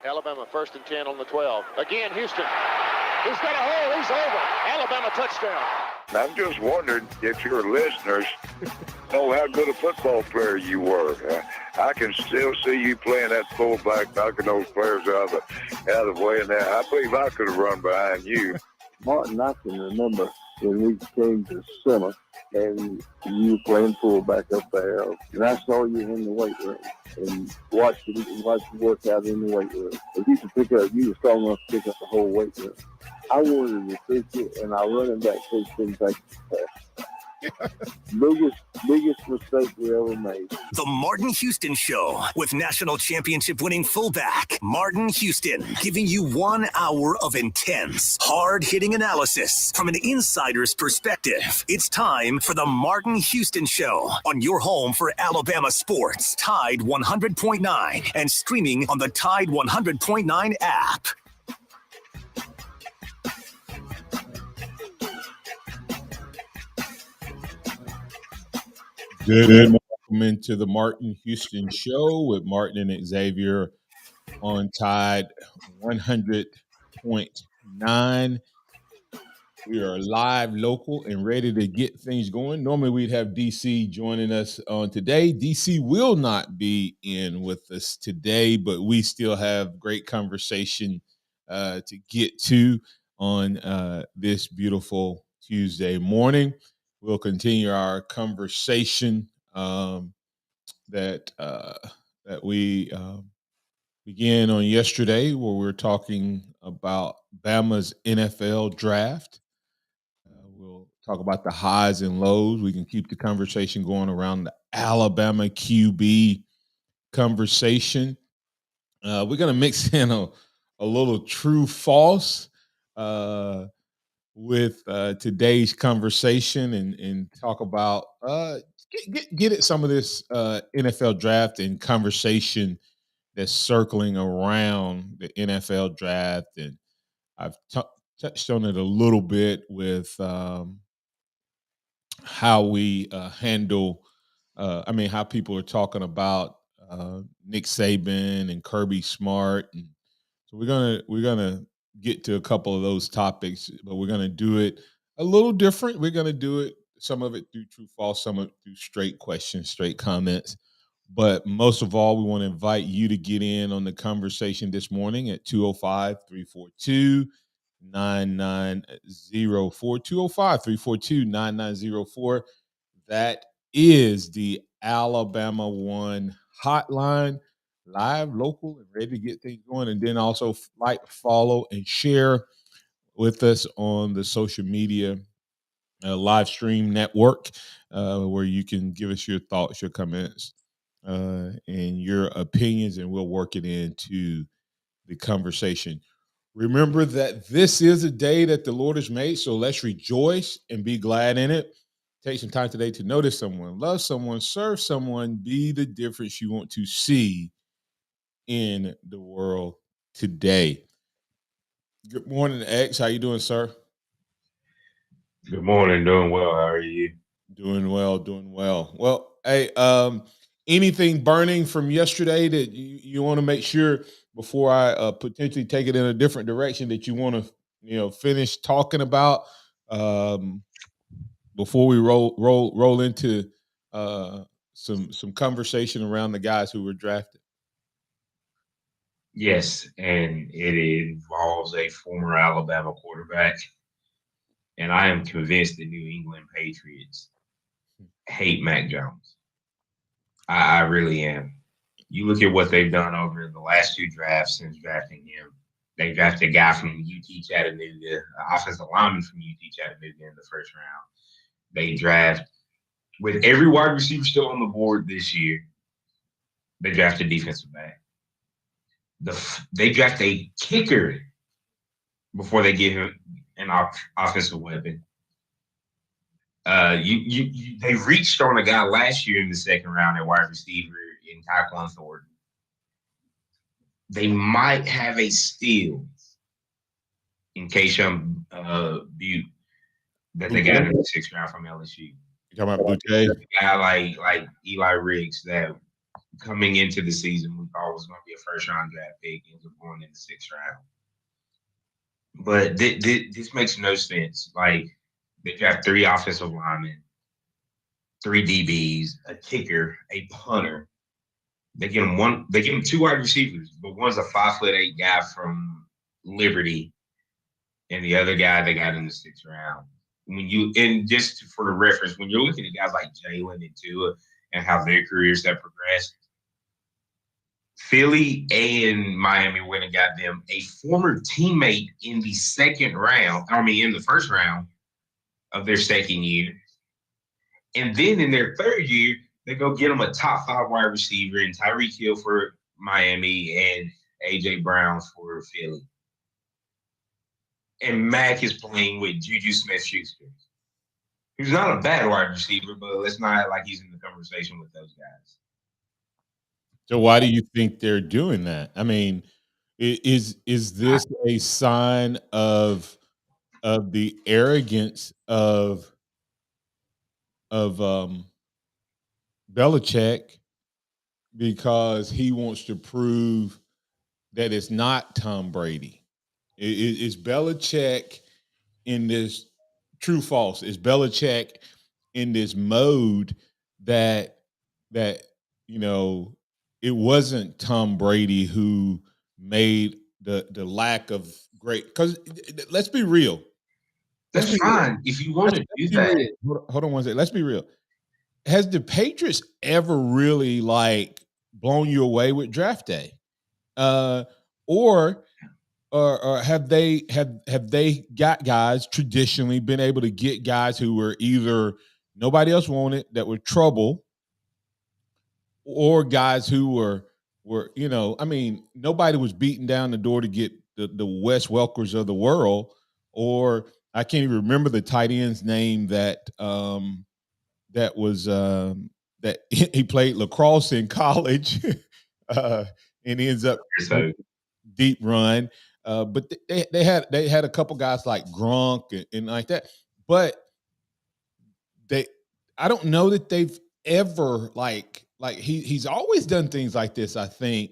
Alabama 1st and 10 on the 12. Again, Houston. He's got a hole. He's over. Alabama touchdown. I'm just wondering if your listeners know how good a football player you were. I can still see you playing that fullback, knocking those players out of the way. And I believe I could have run behind you. Martin, I can remember when we came to summer and you were playing fullback up there, and I saw you in the weight room and watched you work out in the weight room. If you could pick up, you were strong enough to pick up the whole weight room. I wanted to pitch it, and our running back coach didn't take the pass. biggest mistake we ever made. The Martin Houston Show with national championship winning fullback Martin Houston, giving you 1 hour of intense, hard-hitting analysis from an insider's perspective. It's time for the Martin Houston Show on your home for Alabama sports, Tide 100.9, and streaming on the Tide 100.9 app. Good morning. Welcome into the Martin Houston Show with Martin and Xavier on Tide 100.9. We are live, local, and ready to get things going. Normally, we'd have DC joining us on today. DC will not be in with us today, but we still have great conversation to get to on this beautiful Tuesday morning. We'll continue our conversation that we began on yesterday, where we're talking about Bama's NFL draft. We'll talk about the highs and lows. We can keep the conversation going around the Alabama QB conversation. We're going to mix in a little true false with today's conversation and talk about get at some of this NFL draft and conversation that's circling around the NFL draft. And I've touched on it a little bit with how we handle, how people are talking about Nick Saban and Kirby Smart. And so we're gonna get to a couple of those topics, but we're going to do it a little different. We're going to do it, some of it through true, false, some of it through straight questions, straight comments. But most of all, we want to invite you to get in on the conversation this morning at 205-342-9904, 205-342-9904. That is the Alabama One hotline. Live, local, and ready to get things going. And then also like, follow, and share with us on the social media live stream network, where you can give us your thoughts, your comments, and your opinions, and we'll work it into the conversation. Remember that this is a day that the Lord has made, so let's rejoice and be glad in it. Take some time today to notice someone, love someone, serve someone, be the difference you want to see in the world today. Good morning, X. How you doing, sir? Good morning. Doing well. How are you? Doing well. Well, hey, anything burning from yesterday that you want to make sure before I potentially take it in a different direction that you want to, finish talking about before we roll into some conversation around the guys who were drafted? Yes, and it involves a former Alabama quarterback. And I am convinced the New England Patriots hate Mac Jones. I really am. You look at what they've done over the last two drafts since drafting him. They drafted a guy from UT Chattanooga, an offensive lineman from UT Chattanooga in the first round. They draft, with every wide receiver still on the board this year, they draft a defensive back. They draft a kicker before they give him an offensive weapon. They reached on a guy last year in the second round at wide receiver in Tyquan Thornton. They might have a steal in Keishon Butte that they got in the sixth round from LSU. You talking about Boutte? A guy like Eli Riggs that coming into the season, we thought was going to be a first-round draft pick, ends up going in the 6th round. But this makes no sense. Like, they draft 3 offensive linemen, 3 DBs, a kicker, a punter. They get him 2 wide receivers, but one's a 5'8" guy from Liberty, and the other guy they got in the 6th round. And just for the reference, when you're looking at guys like Jalen and Tua and how their careers have progressed, Philly and Miami went and got them a former teammate in the 2nd round. I mean, in the 1st round of their 2nd year. And then in their 3rd year, they go get them a top 5 wide receiver in Tyreek Hill for Miami and A.J. Brown for Philly. And Mac is playing with Juju Smith-Schuster, who's not a bad wide receiver, but let's not act like he's in the conversation with those guys. So why do you think they're doing that? I mean, is this a sign of the arrogance of Belichick because he wants to prove that it's not Tom Brady? Is Belichick in this true false? Is Belichick in this mode that it wasn't Tom Brady who made the lack of great? Because let's be real. That's fine if you want to do that. Hold on one second. Let's be real. Has the Patriots ever really blown you away with draft day? Or have they got guys traditionally been able to get guys who were either nobody else wanted, that were trouble, or guys who were nobody was beating down the door to get the Wes Welkers of the world, or I can't even remember the tight end's name that that he played lacrosse in college and he ends up deep run. But they had a couple guys like Gronk and like that. But I don't know that they've ever he's always done things like this, I think.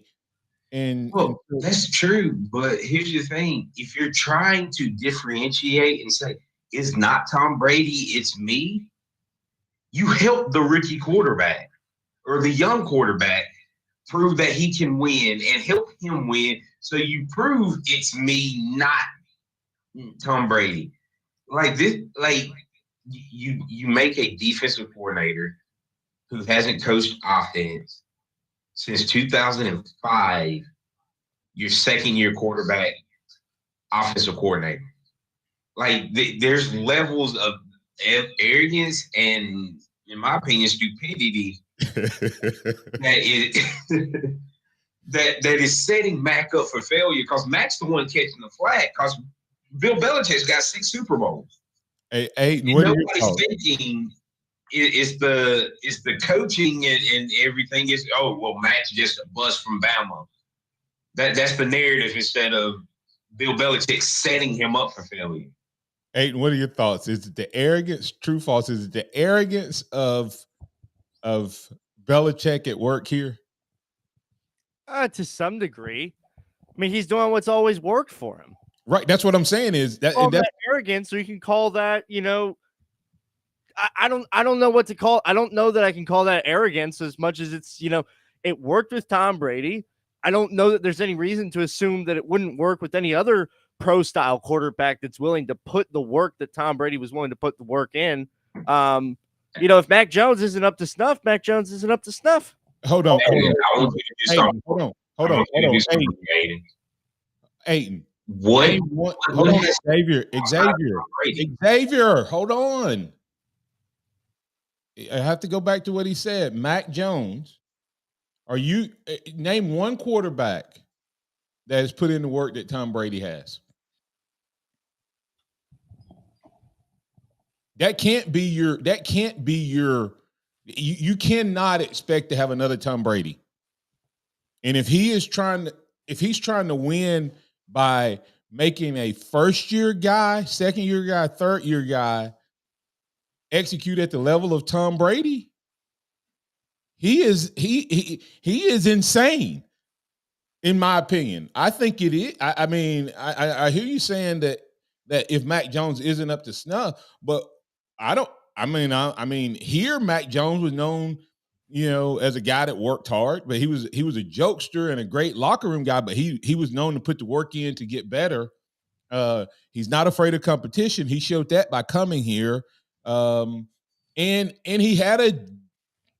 And that's true. But here's the thing: if you're trying to differentiate and say it's not Tom Brady, it's me, you help the rookie quarterback or the young quarterback prove that he can win and help him win. So you prove it's me, not Tom Brady. Like this, you make a defensive coordinator who hasn't coached offense since 2005, your 2nd year quarterback, offensive coordinator. There's levels of arrogance and, in my opinion, stupidity that is setting Mac up for failure, because Mac's the one catching the flag, because Bill Belichick's got 6 Super Bowls. Nobody's thinking it's the coaching and everything is, Mac's just a bust from Bama. That's the narrative, instead of Bill Belichick setting him up for failure. Aiden, what are your thoughts? Is it the arrogance, true false? Is it the arrogance of Belichick at work here? To some degree. I mean, he's doing what's always worked for him. Right. That's what I'm saying is that, that's arrogance, or you can call that, I don't know what to call. I don't know that I can call that arrogance as much as it's, it worked with Tom Brady. I don't know that there's any reason to assume that it wouldn't work with any other pro style quarterback that's willing to put the work that Tom Brady was willing to put the work in. If Mac Jones isn't up to snuff, Mac Jones isn't up to snuff. Hold on. Aiden. Hold on, Xavier, hold on. I have to go back to what he said. Mac Jones, name one quarterback that has put in the work that Tom Brady has? That can't be your you cannot expect to have another Tom Brady. And if he's trying to win by making a first-year guy, second-year guy, third-year guy execute at the level of Tom Brady, he is insane, in my opinion. I think it is. I mean, I hear you saying that if Mac Jones isn't up to snuff, but I don't. I mean, here Mac Jones was known, as a guy that worked hard, but he was a jokester and a great locker room guy. But he was known to put the work in to get better. He's not afraid of competition. He showed that by coming here, and he had a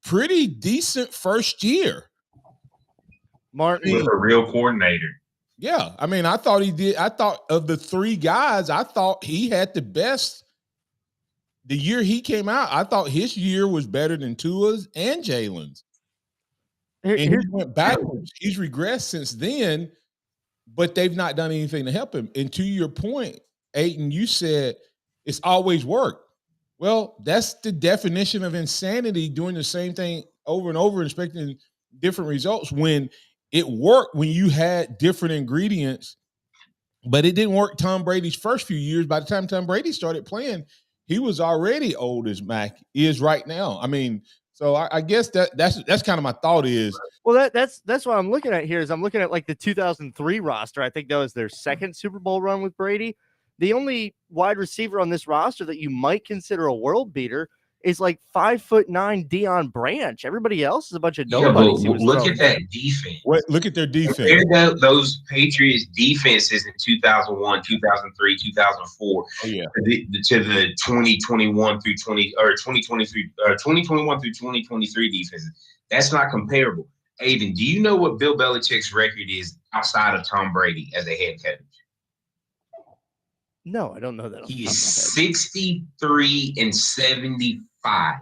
pretty decent first year. Martin, with a real coordinator. Yeah, I mean, I thought he did. I thought of the three guys, I thought he had the best. The year he came out, I thought his year was better than Tua's and Jalen's. And he went backwards. He's regressed since then, but they've not done anything to help him. And to your point, Aiden, you said it's always worked. Well, that's the definition of insanity, doing the same thing over and over and expecting different results when it worked when you had different ingredients, but it didn't work Tom Brady's first few years. By the time Tom Brady started playing, he was already old as Mac is right now. I mean, so I guess that's kind of my thought is. Well, that's what I'm looking at here is I'm looking at like the 2003 roster. I think that was their second Super Bowl run with Brady. The only wide receiver on this roster that you might consider a world beater is like 5'9" Deion Branch. Everybody else is a bunch of nobodies. Yeah, but look at that defense. Look at their defense. Compare those Patriots defenses in 2001, 2003, 2004 to the 2021 through 2021 through 2023 defenses. That's not comparable. Aiden, do you know what Bill Belichick's record is outside of Tom Brady as a head coach? No, I don't know that. He is 63-75.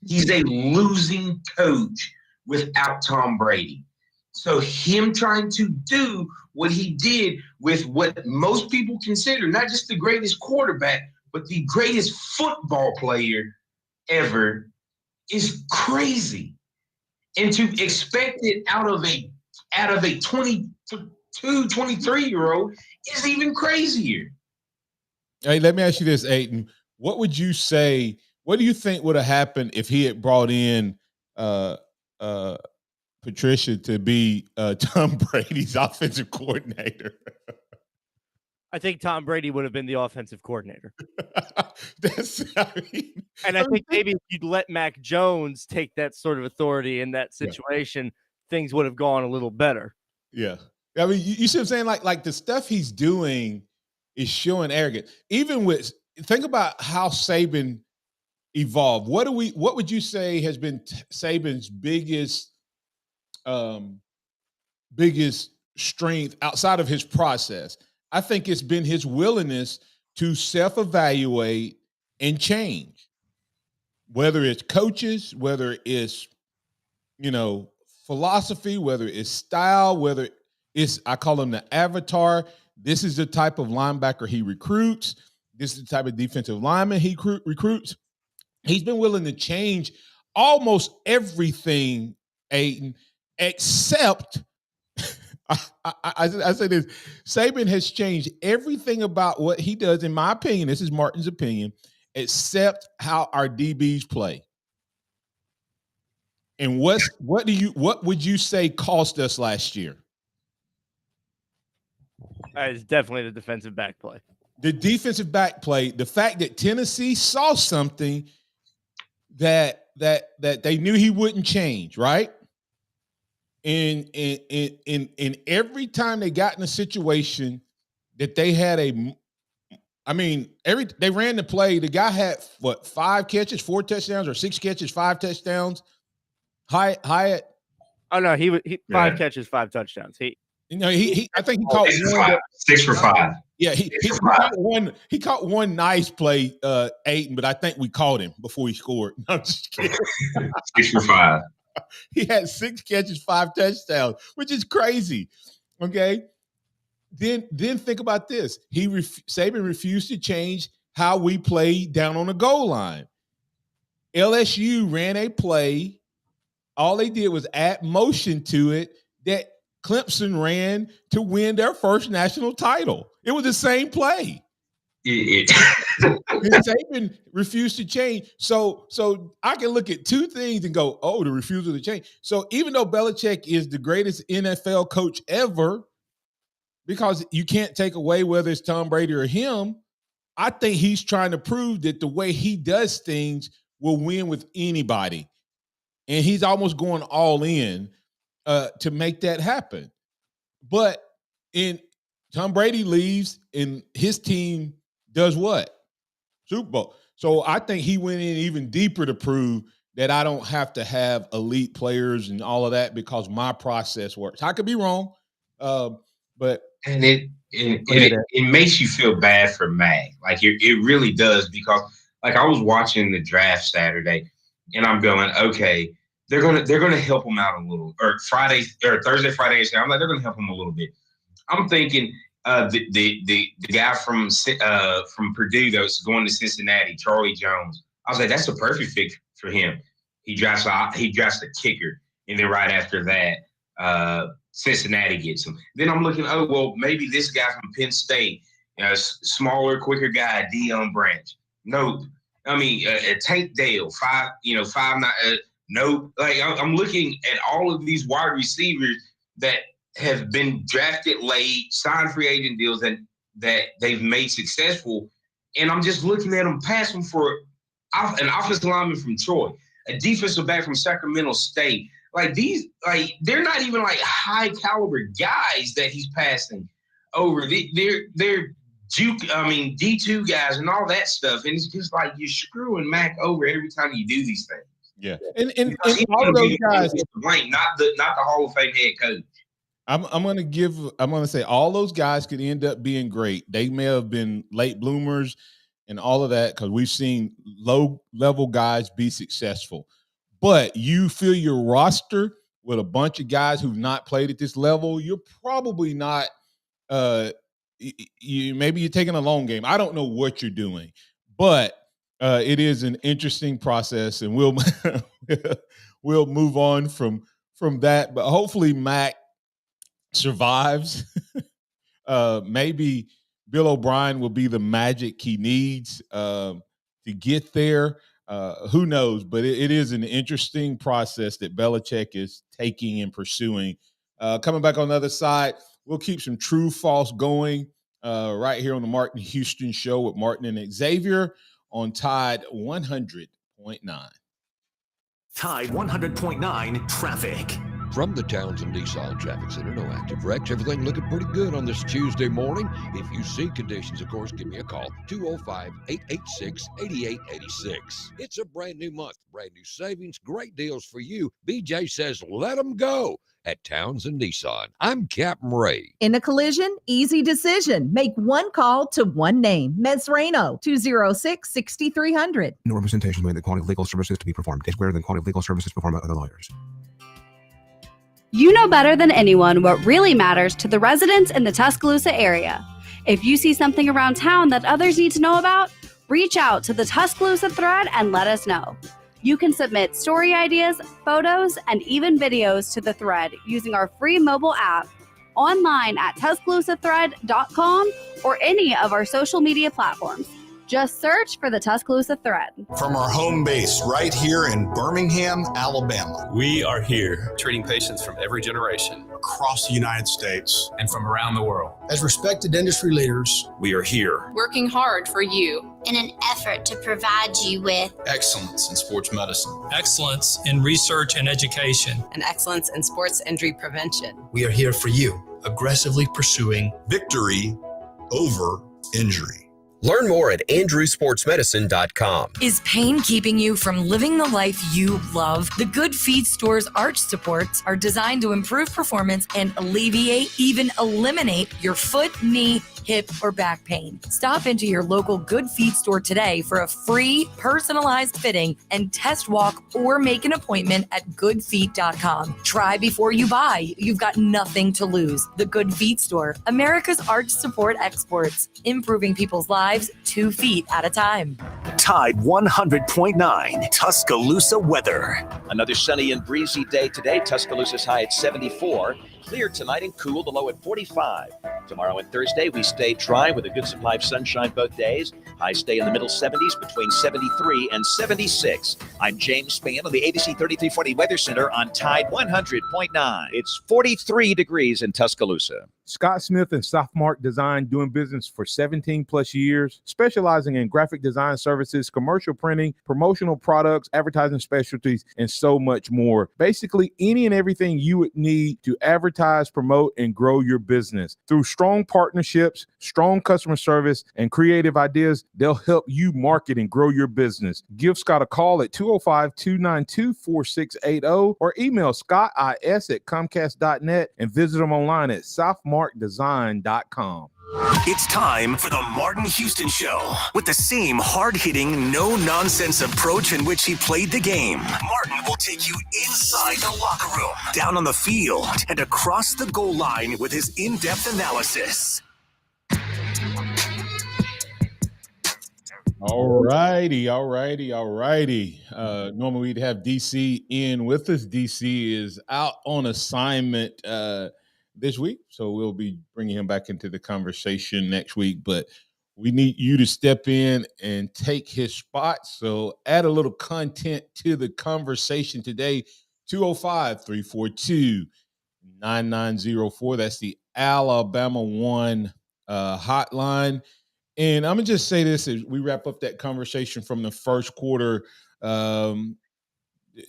He's a losing coach without Tom Brady. So him trying to do what he did with what most people consider not just the greatest quarterback, but the greatest football player ever is crazy. And to expect it out of a 22, 23-year-old is even crazier. Hey, let me ask you this, Aiden. What would you say? What do you think would have happened if he had brought in Patricia to be Tom Brady's offensive coordinator? I think Tom Brady would have been the offensive coordinator. I think maybe if you'd let Mac Jones take that sort of authority in that situation, things would have gone a little better. Yeah. I mean, you see what I'm saying? Like the stuff he's doing is showing arrogance. Even with, think about how Saban evolved. What would you say has been Saban's biggest strength outside of his process? I think it's been his willingness to self-evaluate and change. Whether it's coaches, whether it's, philosophy, whether it's style, whether it's, I call him the avatar. This is the type of linebacker he recruits. This is the type of defensive lineman he recruits. He's been willing to change almost everything, Aiden, except I say this. Saban has changed everything about what he does, in my opinion. This is Martin's opinion, except how our DBs play. And what would you say cost us last year? It's definitely the defensive back play. The defensive back play, the fact that Tennessee saw something that they knew he wouldn't change, right? And every time they got in a situation that they had they ran the play, the guy had 5 catches, 4 touchdowns, or 6 catches, 5 touchdowns. Hyatt. Oh no, he 5 catches, 5 touchdowns. I think he caught 6 for 5. Yeah, he caught one nice play, Aiden, but I think we caught him before he scored. No, I'm just kidding. 6 for 5. He had 6 catches, 5 touchdowns, which is crazy. Okay. Then think about this. Saban refused to change how we play down on the goal line. LSU ran a play. All they did was add motion to it that Clemson ran to win their first national title. It was the same play. Saban refused to change. So I can look at two things and go, oh, the refusal to change. So even though Belichick is the greatest NFL coach ever, because you can't take away whether it's Tom Brady or him, I think he's trying to prove that the way he does things will win with anybody. And he's almost going all in to make that happen. But Tom Brady leaves and his team does what? Super Bowl. So I think he went in even deeper to prove that I don't have to have elite players and all of that because my process works. I could be wrong, but it makes you feel bad for Mac. Like it really does, because like I was watching the draft Saturday and I'm going, okay, they're gonna help him out a little, or Thursday, Friday. I'm like, they're gonna him a little bit. I'm thinking the guy from Purdue that's going to Cincinnati, Charlie Jones. I was like, that's a perfect fit for him. He drafts the kicker, and then right after that, Cincinnati gets him. Then I'm looking, oh well, maybe this guy from Penn State, smaller, quicker guy, Deion Branch. Nope. I mean, Tank Dale, 5'9". Nope. Like I'm looking at all of these wide receivers that have been drafted late, signed free agent deals that they've made successful, and I'm just looking at them pass them for an offensive lineman from Troy, a defensive back from Sacramento State. Like these, like they're not even like high caliber guys that he's passing over. They're D2 guys and all that stuff, and it's just like you're screwing Mac over every time you do these things. Yeah, and all of those guys, not the Hall of Fame head coach. I'm gonna say all those guys could end up being great. They may have been late bloomers and all of that, because we've seen low level guys be successful. But you fill your roster with a bunch of guys who've not played at this level, you're probably not. Maybe you're taking a long game. I don't know what you're doing, but it is an interesting process, and we'll move on from that. But hopefully, Mac survives. Maybe Bill O'Brien will be the magic he needs to get there. Who knows? But it is an interesting process that Belichick is taking and pursuing. Coming back on the other side, we'll keep some true false going right here on the Martin Houston Show with Martin and Xavier on Tide 100.9. Tide 100.9 traffic. From the Townsend Nissan Traffic Center, no active wrecks. Everything looking pretty good on this Tuesday morning. If you see conditions, of course, give me a call. 205-886-8886. It's a brand new month, brand new savings, great deals for you. BJ says, let them go at Townsend Nissan. I'm Captain Ray. In a collision, easy decision. Make one call to one name. Mesrano, 206-6300. No representation made the quality of legal services to be performed is greater than quality of legal services performed by other lawyers. You know better than anyone what really matters to the residents in the Tuscaloosa area. If you see something around town that others need to know about, reach out to the Tuscaloosa Thread and let us know. You can submit story ideas, photos, and even videos to the thread using our free mobile app, online at TuscaloosaThread.com or any of our social media platforms. Just search for the Tuscaloosa Thread. From our home base right here in Birmingham, Alabama. We are here treating patients from every generation. Across the United States. And from around the world. As respected industry leaders, we are here. Working hard for you. In an effort to provide you with excellence in sports medicine. Excellence in research and education. And excellence in sports injury prevention. We are here for you, aggressively pursuing victory over injury. Learn more at andrewsportsmedicine.com. Is pain keeping you from living the life you love? The Good Feet Store's arch supports are designed to improve performance and alleviate, even eliminate your foot, knee, hip, or back pain. Stop into your local Good Feet store today for a free personalized fitting and test walk, or make an appointment at goodfeet.com. Try before you buy. You've got nothing to lose. The Good Feet Store, America's arch support exports, improving people's lives 2 feet at a time. Tide 100.9 Tuscaloosa weather. Another sunny and breezy day today. Tuscaloosa's high at 74. Clear tonight and cool, the low at 45. Tomorrow and Thursday, we stay dry with a good supply of sunshine both days. Highs stay in the middle 70s between 73 and 76. I'm James Spann of the ABC 3340 Weather Center on Tide 100.9. It's 43 degrees in Tuscaloosa. Scott Smith and Softmark Design, doing business for 17 plus years, specializing in graphic design services, commercial printing, promotional products, advertising specialties, and so much more. Basically, any and everything you would need to advertise, promote, and grow your business. Through strong partnerships, strong customer service, and creative ideas, they'll help you market and grow your business. Give Scott a call at 205-292-4680 or email scottis@comcast.net and visit them online at softmarkdesign.com. It's time for the Martin Houston Show. With the same hard-hitting, no-nonsense approach in which he played the game, Martin will take you inside the locker room, down on the field, and across the goal line with his in-depth analysis. All righty. Normally we'd have DC in with us. DC is out on assignment this week, so we'll be bringing him back into the conversation next week. But we need you to step in and take his spot. So add a little content to the conversation today. 205-342-9904. That's the Alabama One hotline. And I'm going to just say this as we wrap up that conversation from the first quarter. The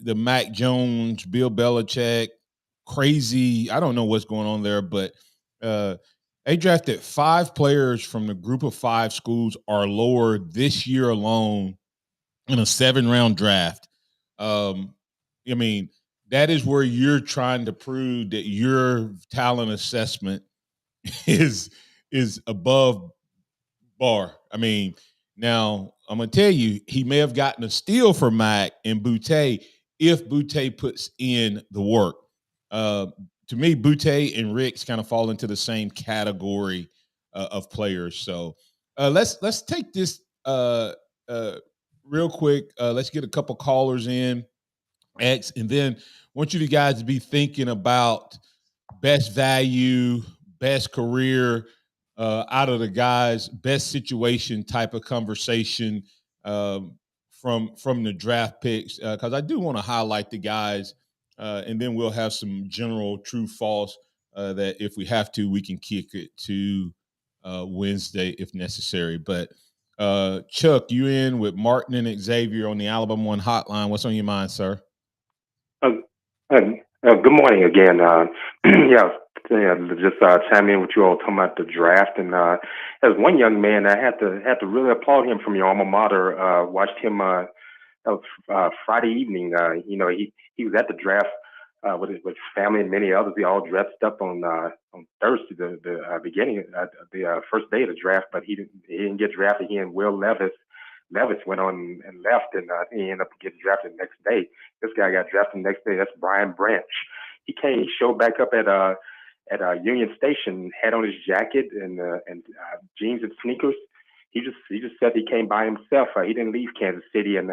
Mac Jones, Bill Belichick, crazy. I don't know what's going on there, but they drafted 5 players from the group of 5 schools or lower this year alone in a 7-round draft. I mean, that is where you're trying to prove that your talent assessment is above bar. I mean, now I'm going to tell you, he may have gotten a steal for Mac and Boutte if Boutte puts in the work. To me, Boutte and Ricks kind of fall into the same category of players. So let's take this real quick. Let's get a couple callers in, X, and then I want you guys to be thinking about best value, best career, out of the guys, best situation type of conversation from the draft picks, because I do want to highlight the guys, and then we'll have some general true false that if we have to, we can kick it to Wednesday if necessary. But Chuck, you in with Martin and Xavier on the Alabama One hotline. What's on your mind, sir? Good morning again. Just chime in with you all talking about the draft. And as one young man, I had to really applaud him from your alma mater. Watched him that was Friday evening. He was at the draft with his family and many others. They all dressed up on Thursday, the beginning, the first day of the draft. But he didn't get drafted. He and Will Levis went on and left, and he ended up getting drafted the next day. This guy got drafted the next day. That's Brian Branch. He showed back up at Union Station, had on his jacket and jeans and sneakers. He just said he came by himself. He didn't leave Kansas City, and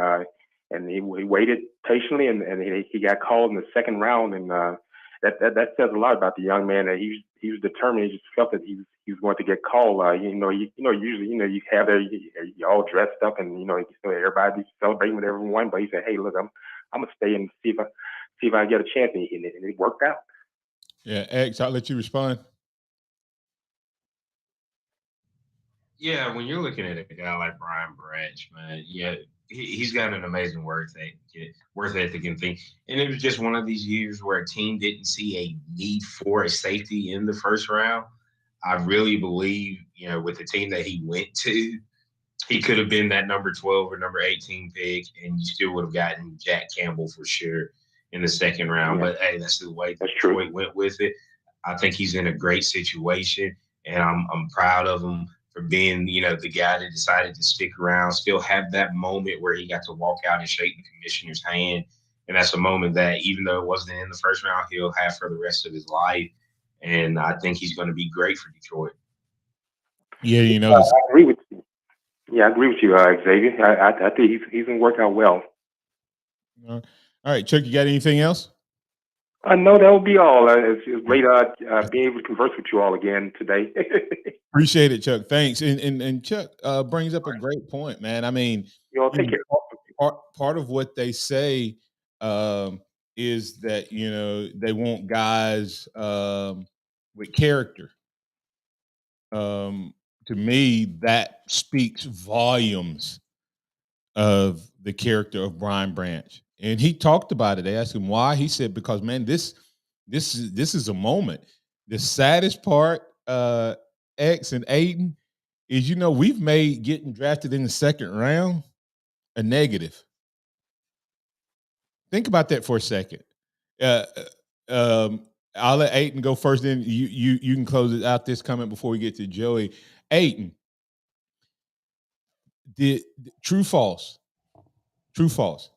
he waited patiently, and he got called in the second round, and that says a lot about the young man. That he was determined. He just felt that he was going to get called. Usually you have you all dressed up, and everybody's celebrating with everyone. But he said, "Hey, look, I'm gonna stay and see if I get a chance," and it worked out. Yeah, X, I'll let you respond. Yeah, when you're looking at a guy like Brian Branch, man, he's got an amazing work ethic and thing. And it was just one of these years where a team didn't see a need for a safety in the first round. I really believe, with the team that he went to, he could have been that number 12 or number 18 pick, and you still would have gotten Jack Campbell for sure in the second round. Yeah. But, hey, that's the way Detroit went with it. I think he's in a great situation, and I'm proud of him for being, the guy that decided to stick around, still have that moment where he got to walk out and shake the commissioner's hand. And that's a moment that, even though it wasn't in the first round, he'll have for the rest of his life. And I think he's going to be great for Detroit. Yeah, I agree with you. Yeah, I agree with you, Xavier. I think he's going to work out well. All right, Chuck, you got anything else? No, that will be all. It's great being able to converse with you all again today. Appreciate it, Chuck. Thanks. And Chuck brings up a great point, man. I mean, You all take care. Part of what they say is that they want guys with character. To me, that speaks volumes of the character of Brian Branch. And he talked about it. They asked him why. He said, because man, this is a moment. The saddest part, X and Aiden, is we've made getting drafted in the second round a negative. Think about that for a second. I'll let Aiden go first. Then you can close it out. This comment before we get to Joey. Aiden, true false? True false?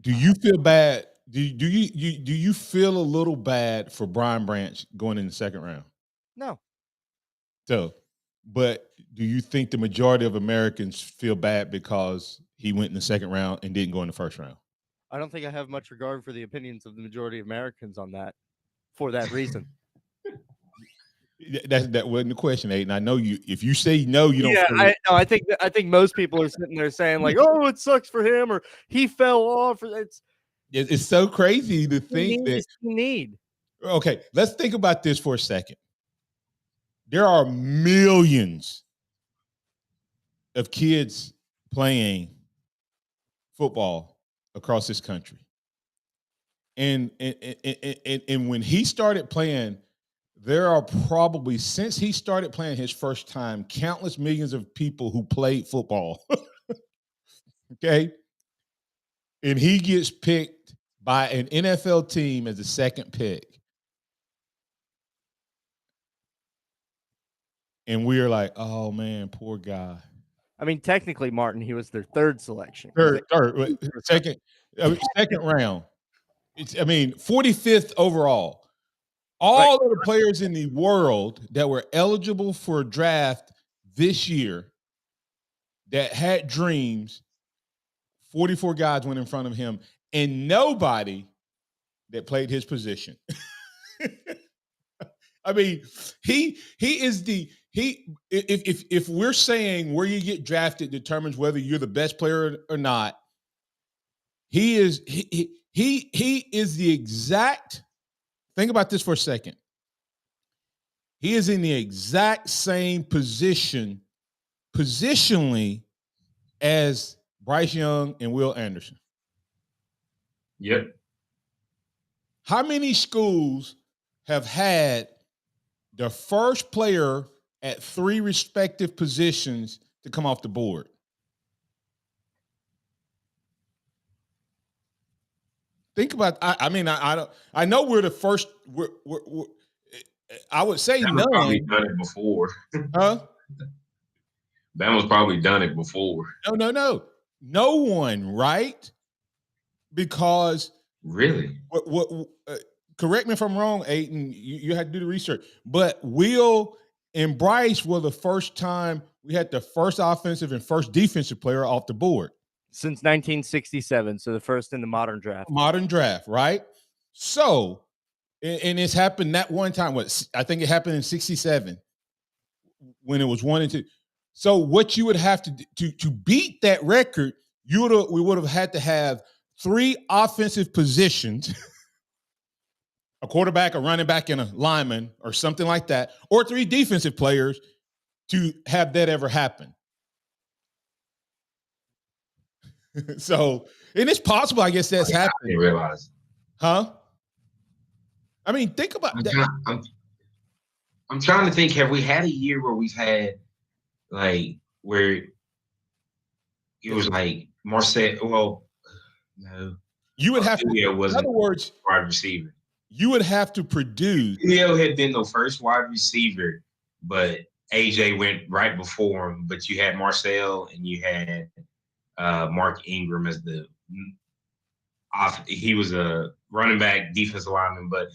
Do you feel bad? Do you feel a little bad for Brian Branch going in the second round? No. So, but do you think the majority of Americans feel bad because he went in the second round and didn't go in the first round? I don't think I have much regard for the opinions of the majority of Americans on that for that reason. That wasn't the question, Aiden. I know you. If you say no, you don't. Yeah, I think most people are sitting there saying like, "Oh, it sucks for him," or "He fell off." It's so crazy to think that. Need. Okay, let's think about this for a second. There are millions of kids playing football across this country, and when he started playing, there are probably, since he started playing his first time, countless millions of people who played football. Okay, and he gets picked by an NFL team as the second pick. And we are like, oh man, poor guy. I mean, technically, Martin, he was their third selection. Second round. 45th overall. All of the players in the world that were eligible for a draft this year that had dreams, 44 guys went in front of him, and nobody that played his position. I mean, he is if we're saying where you get drafted determines whether you're the best player or not, he is the exact, think about this for a second. He is in the exact same positionally as Bryce Young and Will Anderson. Yep. How many schools have had the first player at three respective positions to come off the board? Think about. I know we're the first. I would say Bama's probably done it before. Huh? Bama's probably done it before. No one, right? Because really, correct me if I'm wrong, Aiden. You had to do the research, but Will and Bryce were the first time we had the first offensive and first defensive player off the board since 1967. So the first in the modern draft, right? So, and it's happened that one time. I think it happened in 67 when it was 1 and 2. So what you would have to beat that record, we would have had to have three offensive positions, a quarterback, a running back, and a lineman, or something like that, or three defensive players to have that ever happen. So, and it's possible, I guess that's happening. I didn't realize. Huh? I mean, think about that. I'm trying to think, have we had a year where we've had, like, where it was like Marcel, well, no. You would have to, in other words, wide receiver. You would have to produce. Julio had been the first wide receiver, but AJ went right before him. But you had Marcel and you had Mark Ingram as he was a running back, defensive lineman, but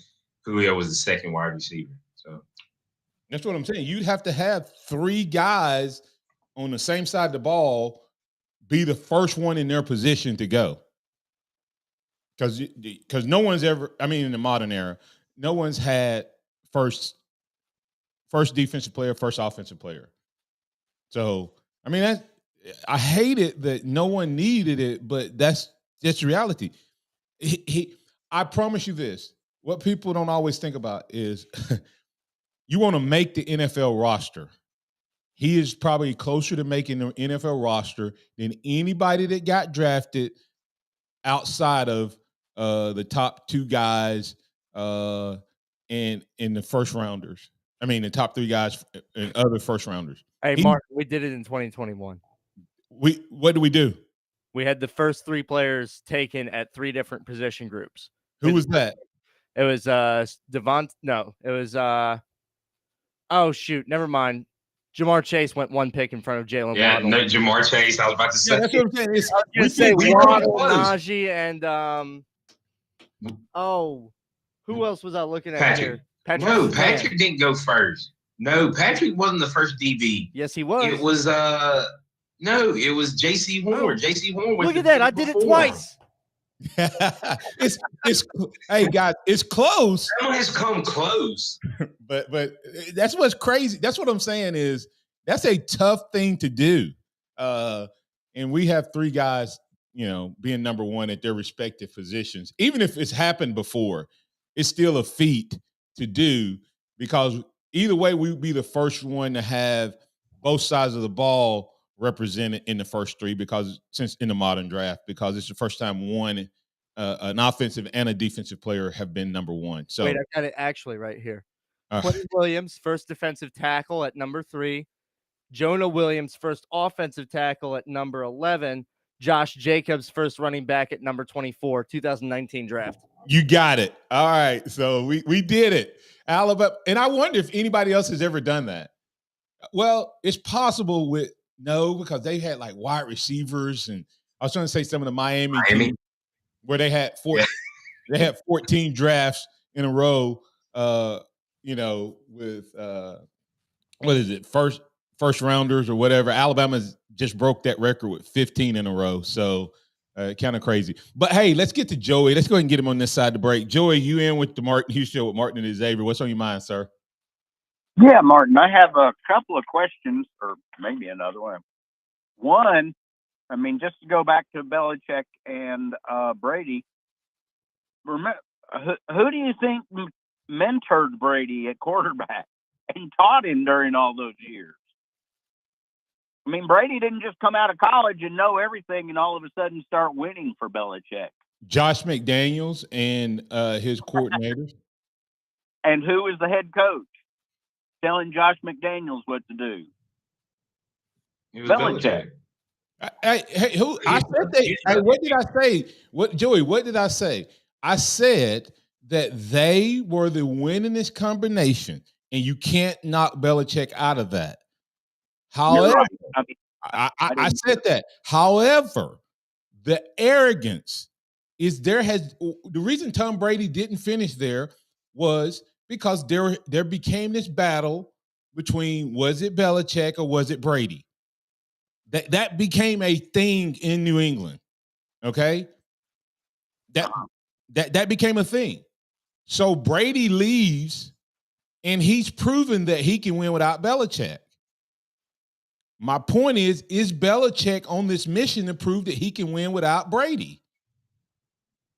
Julio was the second wide receiver. So that's what I'm saying. You'd have to have three guys on the same side of the ball be the first one in their position to go. because no one's ever. I mean, in the modern era, no one's had first defensive player, first offensive player. So I mean, I hate it that no one needed it, but that's reality. I promise you this: what people don't always think about is you want to make the NFL roster. He is probably closer to making the NFL roster than anybody that got drafted outside of the top two guys and in the first rounders. I mean, the top three guys and other first rounders. Hey, Mark, we did it in 2021. What do we do? We had the first three players taken at three different position groups. Who was that? It was Devont. No, it was oh shoot, never mind. Jamar Chase went one pick in front of Jalen Waddle. No, Jamar Chase. I was about to say. Yeah, that's what I'm saying. I was gonna say Waddle, Najee, and who else was I looking at Patrick. here? Patrick didn't go first. No, Patrick wasn't the first DB. Yes, he was. It was it was J.C. Horn. J.C. Horn was. Look at that! I did it twice. it's hey guys, it's close. Someone has come close. But that's what's crazy. That's what I'm saying is that's a tough thing to do. And we have three guys, being number one at their respective positions. Even if it's happened before, it's still a feat to do because either way, we would be the first one to have both sides of the ball represented in the first three since in the modern draft, because it's the first time an offensive and a defensive player have been number one. So wait, I got it actually right here. Quentin Williams, first defensive tackle at number 3. Jonah Williams, first offensive tackle at number 11. Josh Jacobs, first running back at number 24, 2019 draft. You got it. All right. So we did it. Alabama. And I wonder if anybody else has ever done that. Well, it's possible because they had like wide receivers, and I was trying to say some of the Miami teams where they had 14 drafts in a row, with what is it, first rounders or whatever. Alabama's just broke that record with 15 in a row. So kind of crazy. But hey, let's get to Joey. Let's go ahead and get him on this side to break. Joey, you in with the Martin Hughes Show with Martin and Xavier. What's on your mind, sir? Yeah, Martin, I have a couple of questions, or maybe another one. One, I mean, just to go back to Belichick and Brady, remember, who do you think mentored Brady at quarterback and taught him during all those years? I mean, Brady didn't just come out of college and know everything and all of a sudden start winning for Belichick. Josh McDaniels and his coordinators. And who was the head coach telling Josh McDaniels what to do? It was Belichick. I said that. What did I say? Joey? What did I say? I said that they were the winningest combination, and you can't knock Belichick out of that. However, right. I said that. However, the arrogance is the reason Tom Brady didn't finish there was because there became this battle between, was it Belichick or was it Brady? That became a thing in New England. Okay? That became a thing. So Brady leaves, and he's proven that he can win without Belichick. My point is Belichick on this mission to prove that he can win without Brady?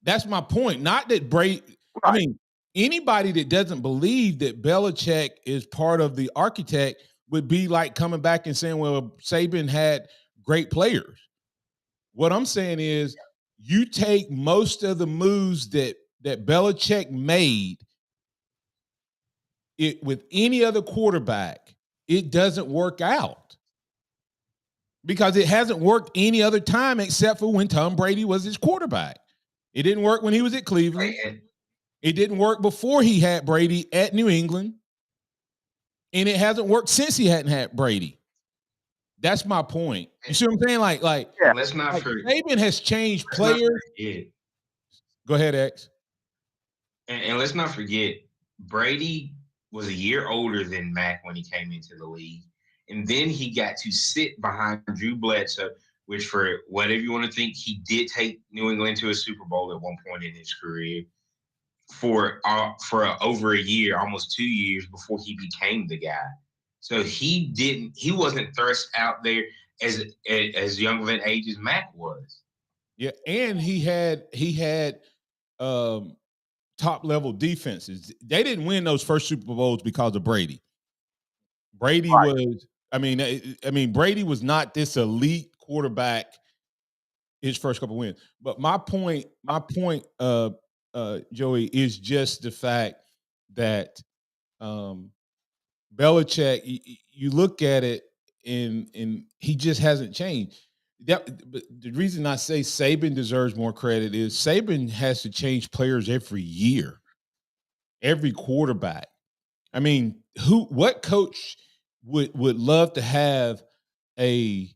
That's my point. Not that Brady, right. I mean, anybody that doesn't believe that Belichick is part of the architect would be like coming back and saying, well, Saban had great players. What I'm saying is you take most of the moves that Belichick made it with any other quarterback, it doesn't work out. Because it hasn't worked any other time except for when Tom Brady was his quarterback. It didn't work when he was at Cleveland. It didn't work before he had Brady at New England. And it hasn't worked since he hadn't had Brady. That's my point. You see what I'm saying? Like let's not forget. Saban has changed players. Go ahead, X. And let's not forget, Brady was a year older than Mac when he came into the league. And then he got to sit behind Drew Bledsoe, which for whatever you want to think, he did take New England to a Super Bowl at one point in his career for over a year, almost 2 years before he became the guy. So he wasn't thrust out there as young of an age as Mac was. Yeah, and he had top level defenses. They didn't win those first Super Bowls because of Brady. Brady was, I mean, Brady was not this elite quarterback his first couple wins. But my point, Joey, is just the fact that Belichick, you look at it and he just hasn't changed. But the reason I say Saban deserves more credit is Saban has to change players every year, every quarterback. I mean, what coach would love to have a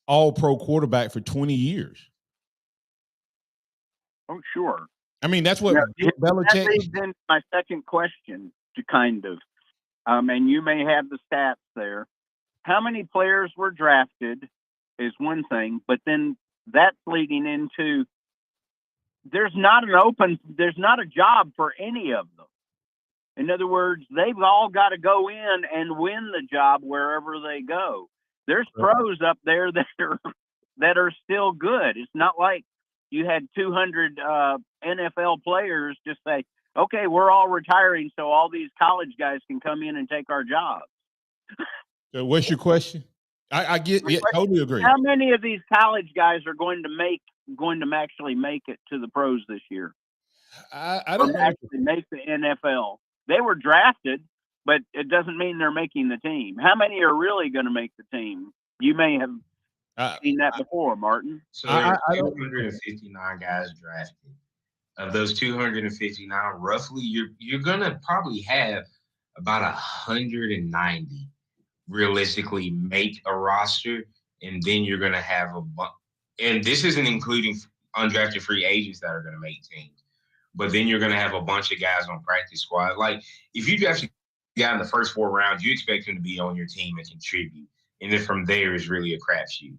all-pro quarterback for 20 years? Oh, sure. I mean, that's what Belichick. That leads into my second question to kind of, and you may have the stats there. How many players were drafted is one thing, but then that's leading into there's not a job for any of them. In other words, they've all got to go in and win the job wherever they go. There's pros up there that are still good. It's not like you had 200 NFL players just say, okay, we're all retiring, so all these college guys can come in and take our jobs. So what's your question? I totally agree. How many of these college guys are going to actually make it to the pros this year? I don't actually make the NFL. They were drafted, but it doesn't mean they're making the team. How many are really going to make the team? You may have seen that before, Martin. So there are 259 guys drafted. Of those 259, roughly, you're going to probably have about 190 realistically make a roster, and then you're going to have and this isn't including undrafted free agents that are going to make teams, but then you're going to have a bunch of guys on practice squad. Like, if you draft a guy in the first 4 rounds, you expect him to be on your team and contribute, and then from there is really a crapshoot,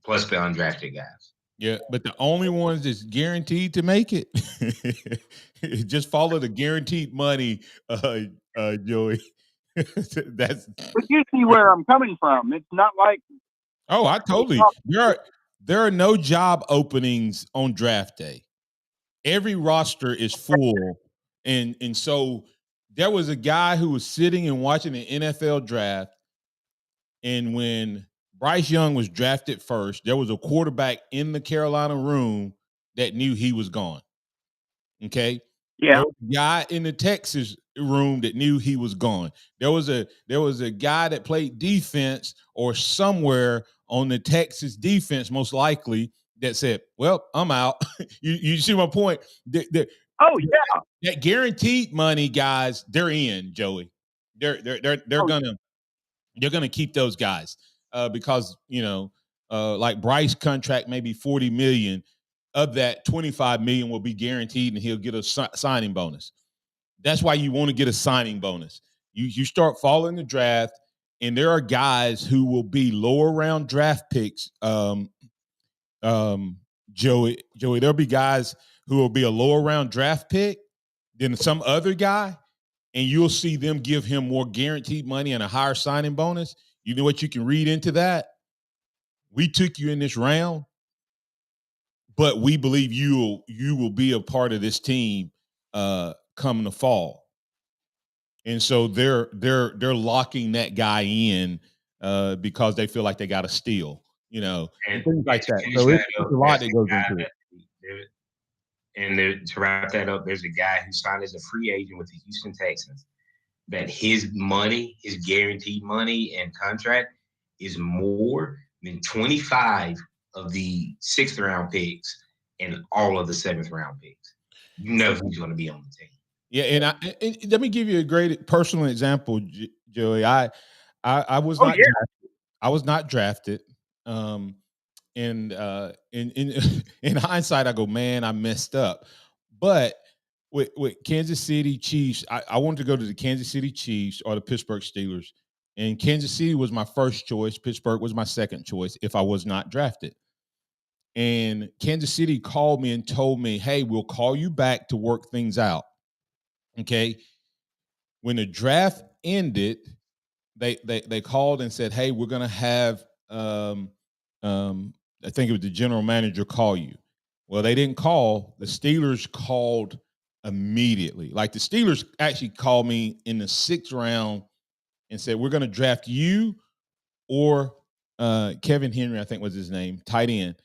plus the undrafted guys. Yeah, but the only ones that's guaranteed to make it, just follow the guaranteed money, Joey. But you see where I'm coming from. It's not like I totally. There are no job openings on draft day. Every roster is full, and so there was a guy who was sitting and watching the NFL draft, and when Bryce Young was drafted first, there was a quarterback in the Carolina room that knew he was gone. Okay. Yeah. There was a guy in the Texas room that knew he was gone. There was a guy that played defense or somewhere on the Texas defense, most likely, that said, "Well, I'm out." you see my point? That guaranteed money, guys, they're in, Joey. They're gonna keep those guys because like Bryce contract maybe $40 million. Of that, $25 million will be guaranteed, and he'll get a signing bonus. That's why you want to get a signing bonus. You start following the draft, and there are guys who will be lower round draft picks. Joey, there'll be guys who will be a lower round draft pick than some other guy, and you'll see them give him more guaranteed money and a higher signing bonus. You know what you can read into that? We took you in this round, but we believe you will be a part of this team come the fall. And so they're locking that guy in because they feel like they got to steal, and things like that. So it's a lot that goes into it. And to wrap that up, there's a guy who signed as a free agent with the Houston Texans that his money, his guaranteed money and contract is more than 25 of the 6th round picks and all of the 7th round picks. You know who's going to be on the team. Yeah, and let me give you a great personal example, Joey. I was not drafted. I was not drafted. And in hindsight, I go, man, I messed up. But with Kansas City Chiefs, I wanted to go to the Kansas City Chiefs or the Pittsburgh Steelers. And Kansas City was my first choice. Pittsburgh was my second choice if I was not drafted. And Kansas City called me and told me, hey, we'll call you back to work things out. Okay. When the draft ended, they called and said, hey, we're going to have, I think it was the general manager call you. Well, they didn't call. The Steelers called immediately. Like the Steelers actually called me in the 6th round and said, we're going to draft you or Kevin Henry, I think was his name, tight end.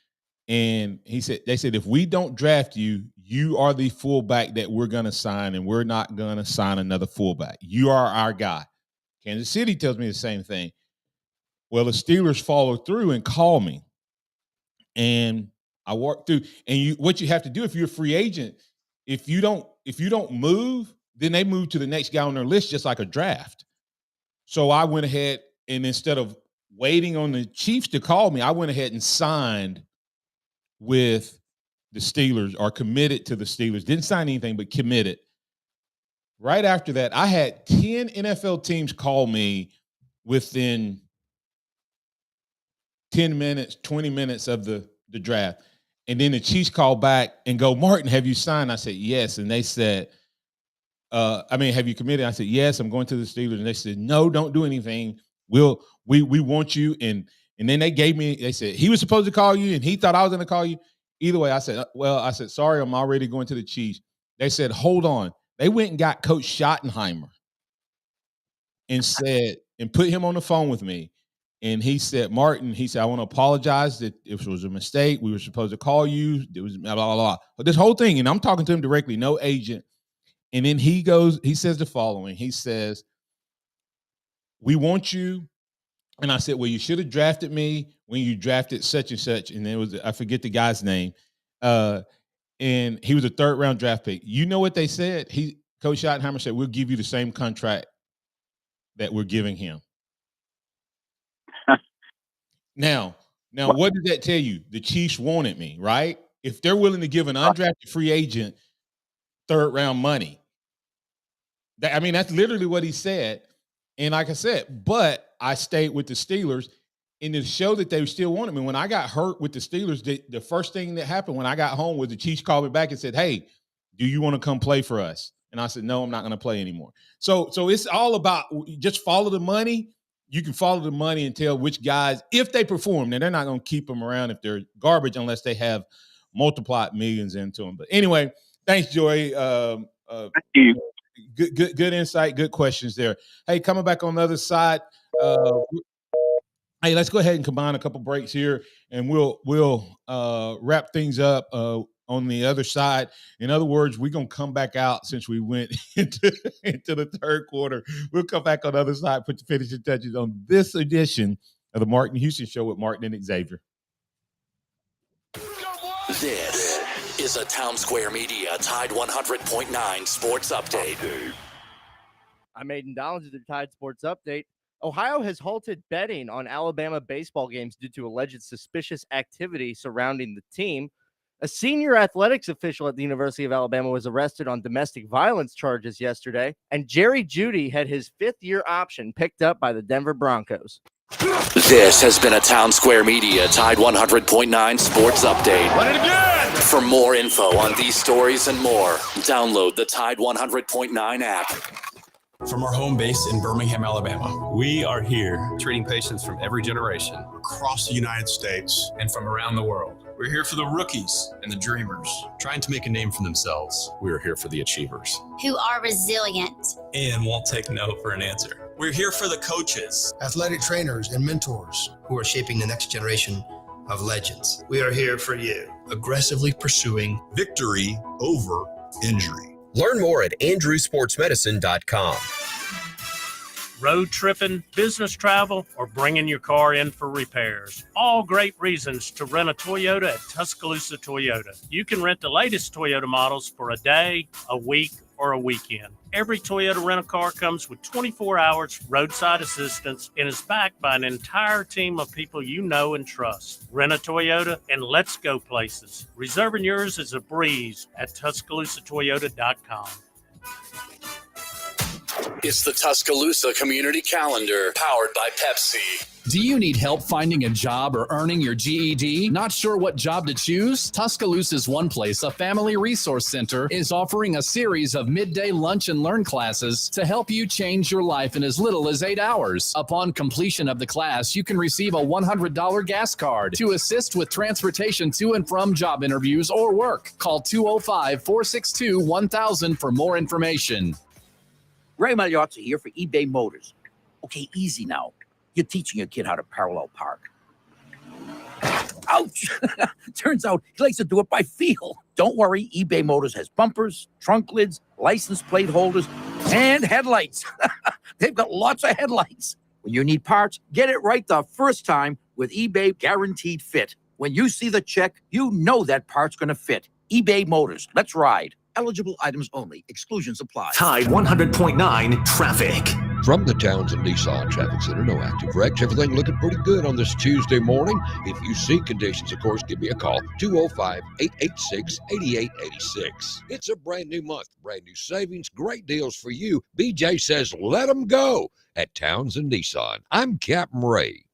And they said, if we don't draft you, you are the fullback that we're going to sign, and we're not going to sign another fullback. You are our guy. Kansas City tells me the same thing. Well, the Steelers follow through and call me. And I walk through, and what you have to do if you're a free agent, if you don't move, then they move to the next guy on their list, just like a draft. So I went ahead, and instead of waiting on the Chiefs to call me, I went ahead and signed with the Steelers, or committed to the Steelers. Didn't sign anything, but committed. Right after that, I had 10 NFL teams call me within 10 minutes, 20 minutes of the draft. And then the Chiefs call back and go, Martin, have you signed? I said, yes. And they said, have you committed? I said, yes, I'm going to the Steelers. And they said, no, don't do anything. We want you. And then they said, he was supposed to call you and he thought I was going to call you. Either way, I said, sorry, I'm already going to the Chiefs. They said, hold on. They went and got Coach Schottenheimer and put him on the phone with me. And he said, Martin, I want to apologize that it was a mistake. We were supposed to call you. It was blah, blah, blah. But this whole thing, and I'm talking to him directly, no agent. And then he says the following. He says, we want you. And I said, well, you should have drafted me when you drafted such and such. And I forget the guy's name. And he was a 3rd round draft pick. You know what they said? Coach Schottenheimer said, we'll give you the same contract that we're giving him. Now, what did that tell you? The Chiefs wanted me, right? If they're willing to give an undrafted free agent 3rd round money, that's literally what he said. And like I said, but I stayed with the Steelers, and to show that they still wanted me. When I got hurt with the Steelers, the first thing that happened when I got home was the Chiefs called me back and said, hey, do you want to come play for us? And I said, no, I'm not going to play anymore. So it's all about just follow the money. You can follow the money and tell which guys, if they perform, now they're not going to keep them around if they're garbage unless they have multiplied millions into them. But anyway, thanks, Joy. Thank you. Good insight, good questions there. Hey, coming back on the other side, hey, let's go ahead and combine a couple breaks here, and we'll wrap things up on the other side. In other words, we're going to come back out since we went into the 3rd quarter. We'll come back on the other side, put the finishing touches on this edition of the Martin Houston Show with Martin and Xavier. This is a Town Square Media Tide 100.9 Sports Update. I'm Aiden Dollins with the Tide Sports Update. Ohio has halted betting on Alabama baseball games due to alleged suspicious activity surrounding the team. A senior athletics official at the University of Alabama was arrested on domestic violence charges yesterday, and Jerry Jeudy had his 5th-year option picked up by the Denver Broncos. This has been a Town Square Media Tide 100.9 Sports Update. Run it again! For more info on these stories and more, download the Tide 100.9 app. From our home base in Birmingham, Alabama, we are here treating patients from every generation across the United States and from around the world. We're here for the rookies and the dreamers trying to make a name for themselves. We are here for the achievers who are resilient and won't take no for an answer. We're here for the coaches, athletic trainers, and mentors who are shaping the next generation of legends. We are here for you, aggressively pursuing victory over injury. Learn more at andrewsportsmedicine.com. Road tripping, business travel, or bringing your car in for repairs. All great reasons to rent a Toyota at Tuscaloosa Toyota. You can rent the latest Toyota models for a day, a week, or a weekend. Every Toyota rental-car comes with 24 hours roadside assistance and is backed by an entire team of people you know and trust. Rent a Toyota and let's go places. Reserving yours is a breeze at TuscaloosaToyota.com. It's the Tuscaloosa Community Calendar, powered by Pepsi. Do you need help finding a job or earning your GED? Not sure what job to choose? Tuscaloosa's One Place, a family resource center, is offering a series of midday lunch and learn classes to help you change your life in as little as 8 hours. Upon completion of the class, you can receive a $100 gas card to assist with transportation to and from job interviews or work. Call 205-462-1000 for more information. Ray Magliozzi here for eBay Motors. Okay, easy now. You're teaching your kid how to parallel park. Ouch! Turns out he likes to do it by feel. Don't worry, eBay Motors has bumpers, trunk lids, license plate holders, and headlights. They've got lots of headlights. When you need parts, get it right the first time with eBay Guaranteed Fit. When you see the check, you know that part's going to fit. eBay Motors. Let's ride. Eligible items only. Exclusions apply. Tide 100.9 traffic. From the Townsend Nissan Traffic Center, no active wrecks. Everything looking pretty good on this Tuesday morning. If you see conditions, of course, give me a call. 205-886-8886. It's a brand new month, brand new savings, great deals for you. BJ says, let them go at Townsend Nissan. I'm Captain Ray.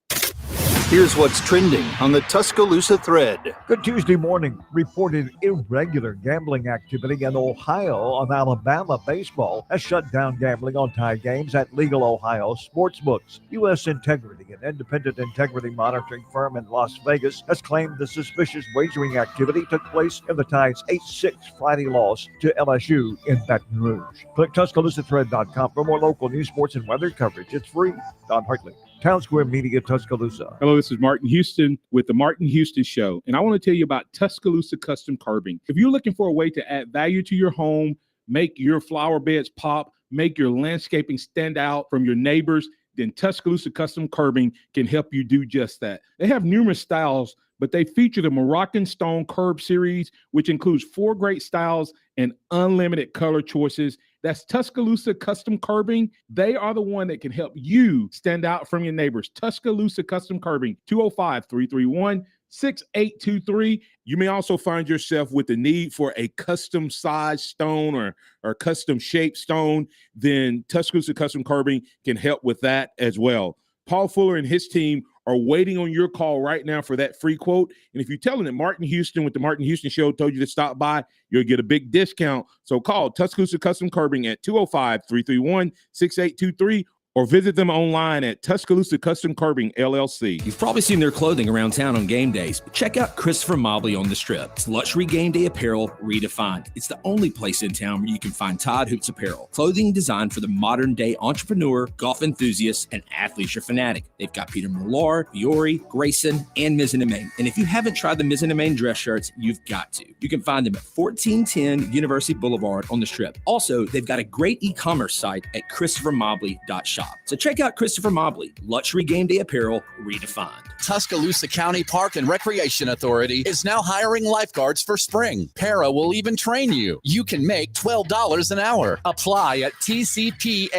Here's what's trending on the Tuscaloosa thread. Good Tuesday morning. Reported irregular gambling activity in Ohio on Alabama baseball has shut down gambling on tie games at legal Ohio sportsbooks. U.S. Integrity, an independent integrity monitoring firm in Las Vegas, has claimed the suspicious wagering activity took place in the Tide's 8-6 Friday loss to LSU in Baton Rouge. Click TuscaloosaThread.com for more local news, sports, and weather coverage. It's free. Don Hartley, Town Square Media, Tuscaloosa. Hello, this is Martin Houston with the Martin Houston Show, and I want to tell you about Tuscaloosa Custom Curbing. If you're looking for a way to add value to your home, make your flower beds pop, make your landscaping stand out from your neighbors, then Tuscaloosa Custom Curbing can help you do just that. They have numerous styles, but they feature the Moroccan Stone Curb Series, which includes 4 great styles and unlimited color choices. That's Tuscaloosa Custom Curbing. They are the one that can help you stand out from your neighbors. Tuscaloosa Custom Curbing, 205-331-6823. You may also find yourself with the need for a custom size stone or custom shaped stone. Then Tuscaloosa Custom Curbing can help with that as well. Paul Fuller and his team are waiting on your call right now for that free quote. And if you tell them that Martin Houston with the Martin Houston Show told you to stop by, you'll get a big discount. So call Tuscaloosa Custom Curbing at 205-331-6823 or visit them online at Tuscaloosa Custom Curbing, LLC. You've probably seen their clothing around town on game days, but check out Christopher Mobley on the Strip. It's luxury game day apparel redefined. It's the only place in town where you can find Todd Hoops apparel. Clothing designed for the modern day entrepreneur, golf enthusiast, and athleisure fanatic. They've got Peter Millar, Fiore, Grayson, and Mizzen & Main. And if you haven't tried the Mizzen & Main dress shirts, you've got to. You can find them at 1410 University Boulevard on the Strip. Also, they've got a great e-commerce site at christophermobley.shop. So check out Christopher Mobley, luxury game day apparel redefined. Tuscaloosa County Park and Recreation Authority is now hiring lifeguards for spring. Para will even train you. You can make $12 an hour. Apply at tcpara.org.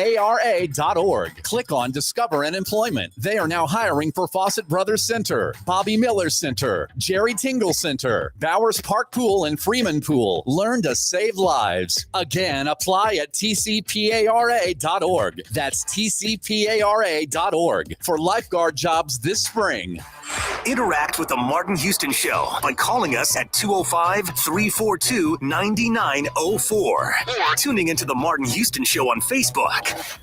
Click on Discover and Employment. They are now hiring for Fawcett Brothers Center, Bobby Miller Center, Jerry Tingle Center, Bowers Park Pool and Freeman Pool. Learn to save lives. Again, apply at tcpara.org. That's tcpara.org for lifeguard jobs this spring. Interact with the Martin Houston Show by calling us at 205-342-9904 or tuning into the Martin Houston Show on Facebook.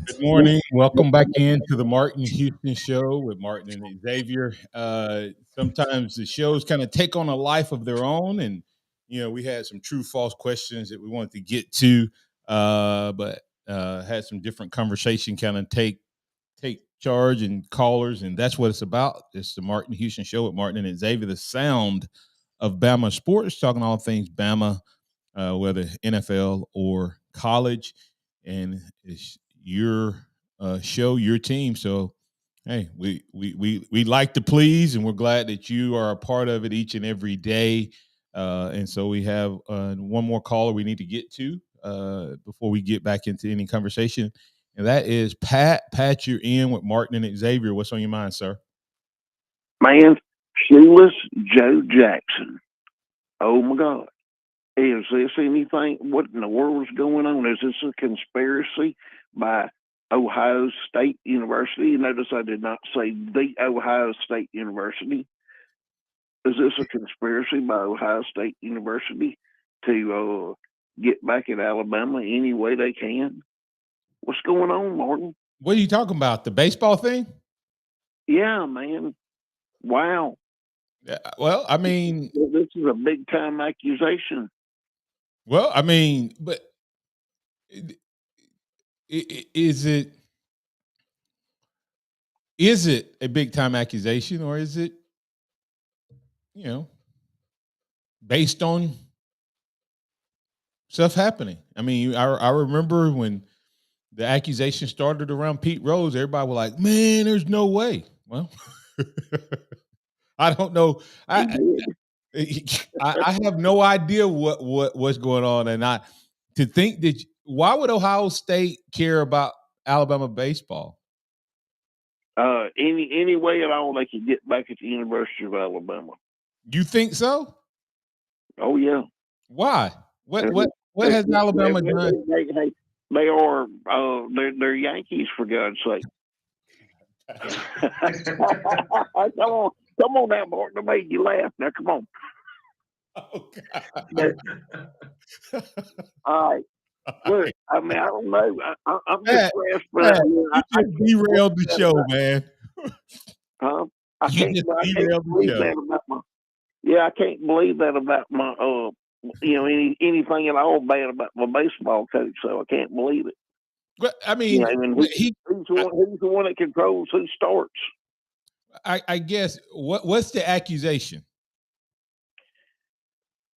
Good morning. Welcome back into the Martin Houston Show with Martin and Xavier. Sometimes the shows kind of take on a life of their own, and we had some true false questions that we wanted to get to, but had some different conversation kind of take charge and callers, and that's what it's about. It's the Martin Houston Show with Martin and Xavier, the sound of Bama sports, talking all things Bama, whether NFL or college, and it's your show, your team. So, hey, we like to please, and we're glad that you are a part of it each and every day. And so we have one more caller we need to get to before we get back into any conversation, and that is Pat. Pat, you're in with Martin and Xavier. What's on your mind, sir? Man, shoeless Joe Jackson. Oh my God. Is this anything? What in the world's going on? Is this a conspiracy by Ohio State University? You notice I did not say the Ohio State University. Is this a conspiracy by Ohio State University to get back at Alabama any way they can? What's going on, Martin? What are you talking about? The baseball thing? Yeah, man. Wow. Well, I mean, this is a big time accusation. Well, I mean, but is it a big time accusation, or is it, based on stuff happening? I mean, I remember when the accusation started around Pete Rose, everybody was like, "Man, there's no way." Well, I don't know. I have no idea what's going on, and to think that why would Ohio State care about Alabama baseball? Any way at all they could get back at the University of Alabama. You think so? Oh yeah. Why? What has Alabama done? They are they're Yankees, for God's sake. Come on now, Martin. I made you laugh. Now come on. Oh God. All right. Look, I mean, I don't know. I'm Matt, depressed, but you just derailed the show, man. I can't believe that about my. Yeah, I can't believe that about my. Anything at all bad about my baseball coach. So I can't believe it. But I mean, he's the one that controls who starts. I guess what's the accusation?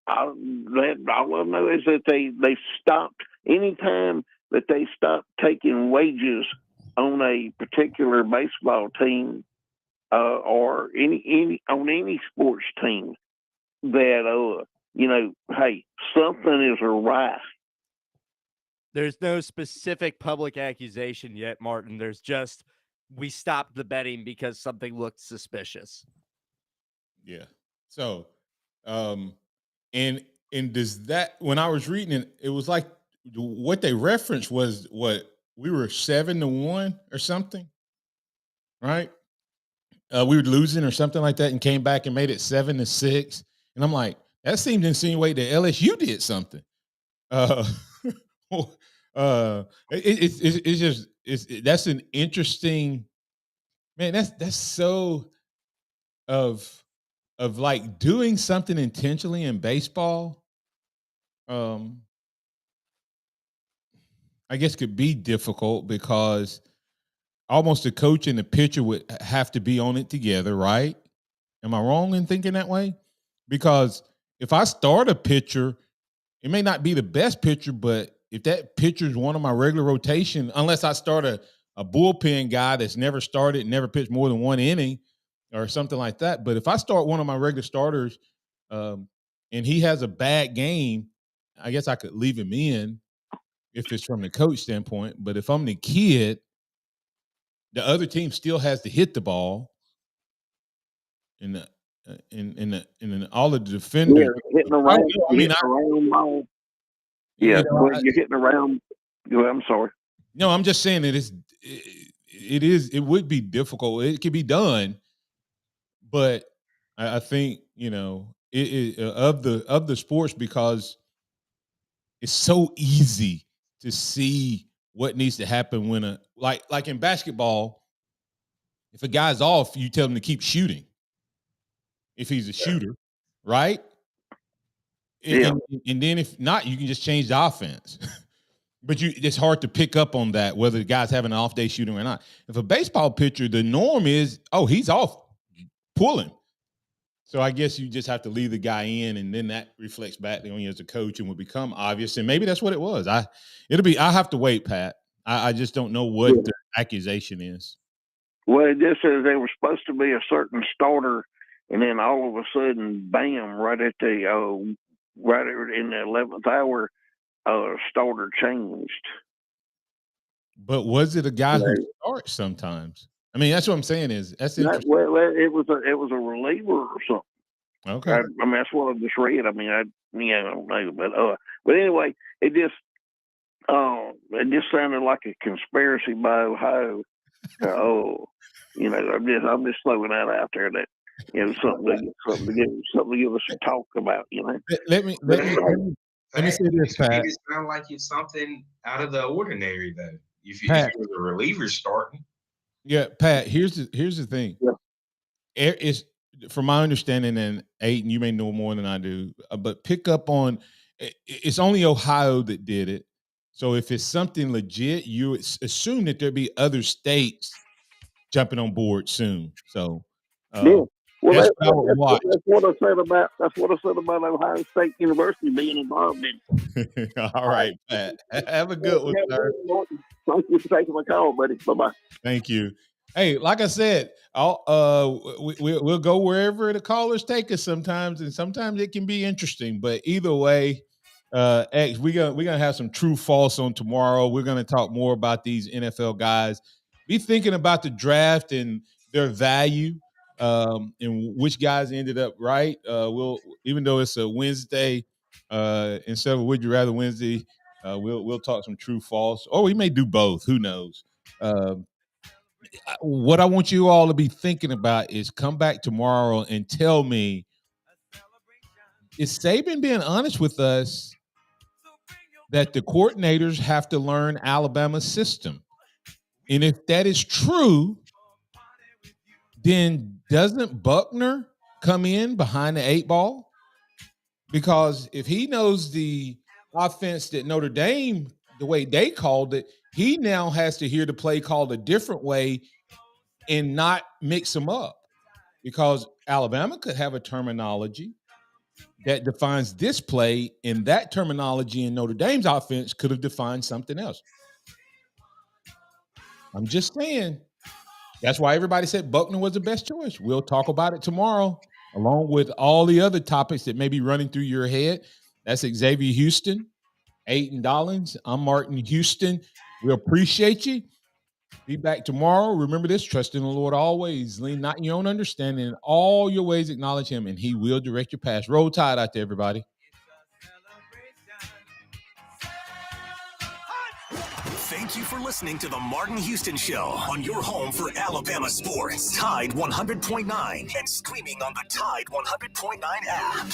All I know is that they stopped anytime that they stopped taking wages on a particular baseball team or any sports team. That hey, something is awry. There's no specific public accusation yet, Martin. There's just we stopped the betting because something looked suspicious. Yeah. So, and does that, when I was reading it, it was like what they referenced was what we were 7-1 or something, right? We were losing or something like that, and came back and made it 7-6. And I'm like, that seemed to insinuate that LSU did something. That's an interesting, man. That's so of like doing something intentionally in baseball. I guess could be difficult because almost the coach and the pitcher would have to be on it together, right? Am I wrong in thinking that way? Because if I start a pitcher, it may not be the best pitcher, but if that pitcher is one of my regular rotation, unless I start a bullpen guy that's never started, never pitched more than one inning or something like that. But if I start one of my regular starters and he has a bad game, I guess I could leave him in if it's from the coach standpoint. But if I'm the kid, the other team still has to hit the ball. And all of the defenders hitting around. Ball. Yeah, you're hitting around. I'm sorry. No, I'm just saying that it would be difficult. It could be done, but I think of the sports, because it's so easy to see what needs to happen when like in basketball, if a guy's off, you tell him to keep shooting. If he's a shooter, right? And then if not, you can just change the offense. But it's hard to pick up on that, whether the guy's having an off day shooting or not. If a baseball pitcher, the norm is, he's off, pull him. So I guess you just have to leave the guy in, and then that reflects back on you as a coach and will become obvious. And maybe that's what it was. I'll have to wait, Pat. I just don't know what the accusation is. Well, it just says they were supposed to be a certain starter, and then all of a sudden, bam! Right in the 11th hour, starter changed. But was it a guy who starts sometimes? I mean, that's what I'm saying is that's interesting. Well, it was a reliever or something. Okay. I mean, that's what I just read. I mean, I don't know, but anyway, it just sounded like a conspiracy by Ohio. I'm just throwing that out there that something to give us some talk about. Let me say this, Pat. It sounds like it's something out of the ordinary, though. If Pat. it was a reliever starting. Yeah, Pat. Here's the thing. Yeah. It's from my understanding, and Aiden, you may know more than I do, but pick up on. It's only Ohio that did it. So if it's something legit, you assume that there'll be other states jumping on board soon. So Yeah. Well, that's what I said about Ohio State University being involved in it. All right, Pat. Have a good one, sir. Thank you for taking my call, buddy. Bye-bye. Thank you. Hey, like I said, we'll go wherever the callers take us sometimes, and sometimes it can be interesting. But either way, X, we're gonna have some true false on tomorrow. We're gonna talk more about these NFL guys. Be thinking about the draft and their value, and which guys ended up right. We'll, even though it's a Wednesday, instead of a Would You Rather Wednesday, we'll talk some true false, or we may do both. Who knows? What I want you all to be thinking about is come back tomorrow and tell me, is Saban being honest with us that the coordinators have to learn Alabama's system? And if that is true, then doesn't Buckner come in behind the 8 ball? Because if he knows the offense that Notre Dame, the way they called it, he now has to hear the play called a different way and not mix them up, because Alabama could have a terminology that defines this play, and that terminology in Notre Dame's offense could have defined something else. I'm just saying. That's why everybody said Buckner was the best choice. We'll talk about it tomorrow, along with all the other topics that may be running through your head. That's Xavier Houston, Aiden Dollins. I'm Martin Houston. We appreciate you. Be back tomorrow. Remember this: trust in the Lord always. Lean not in your own understanding. In all your ways acknowledge him, and he will direct your path. Roll Tide out there, everybody. Thank you for listening to the Martin Houston Show on your home for Alabama sports. Tide 100.9 and streaming on the Tide 100.9 app.